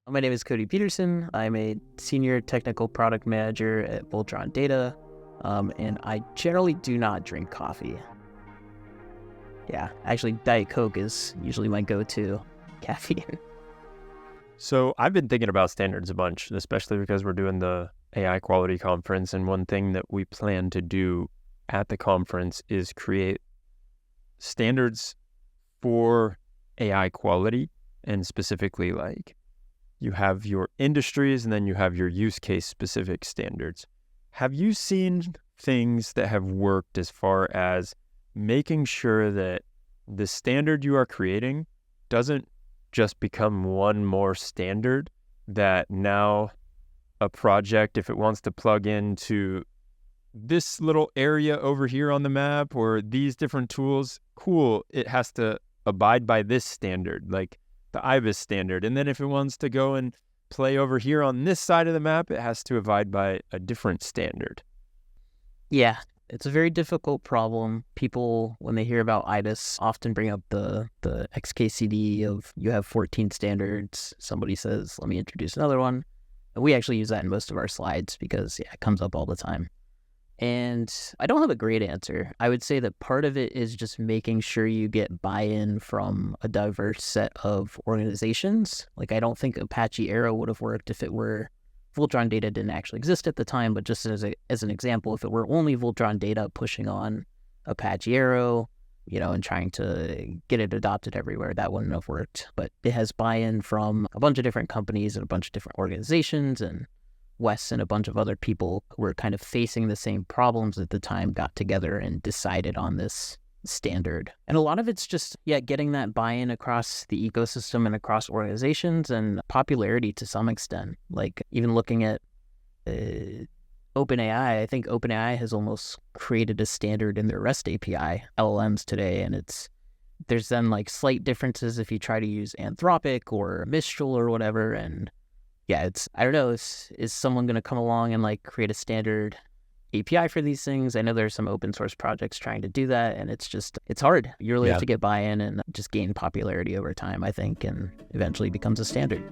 My name is Cody Peterson. I'm a senior technical product manager at Voltron Data, and I generally do not drink coffee. Yeah, actually, Diet Coke is usually my go-to caffeine. So I've been thinking about standards a bunch, especially because we're doing the AI quality conference. And one thing that we plan to do at the conference is create standards for AI quality. And specifically, like, you have your industries and then you have your use case specific standards. Have you seen things that have worked as far as making sure that the standard you are creating doesn't just become one more standard, that now a project, if it wants to plug into this little area over here on the map or these different tools, cool, it has to abide by this standard, like the Ibis standard. And then if it wants to go and play over here on this side of the map, it has to abide by a different standard. Yeah, it's a very difficult problem. People, when they hear about Ibis, often bring up the XKCD of you have 14 standards. Somebody says, let me introduce another one. And we actually use that in most of our slides because it comes up all the time. And I don't have a great answer. I would say that part of it is just making sure you get buy-in from a diverse set of organizations. Like, I don't think Apache Arrow would have worked if it were Voltron Data didn't actually exist at the time, but just as an example, if it were only Voltron Data pushing on Apache Arrow, and trying to get it adopted everywhere, that wouldn't have worked. But it has buy-in from a bunch of different companies and a bunch of different organizations, and Wes and a bunch of other people who were kind of facing the same problems at the time got together and decided on this standard. And a lot of it's just, getting that buy-in across the ecosystem and across organizations and popularity to some extent. Like, even looking at OpenAI, I think OpenAI has almost created a standard in their REST API LLMs today, and there's then like slight differences if you try to use Anthropic or Mistral or whatever. And I don't know, is someone going to come along and like create a standard API for these things? I know there's some open source projects trying to do that, and it's hard. You really have to get buy-in and just gain popularity over time, I think, and eventually becomes a standard.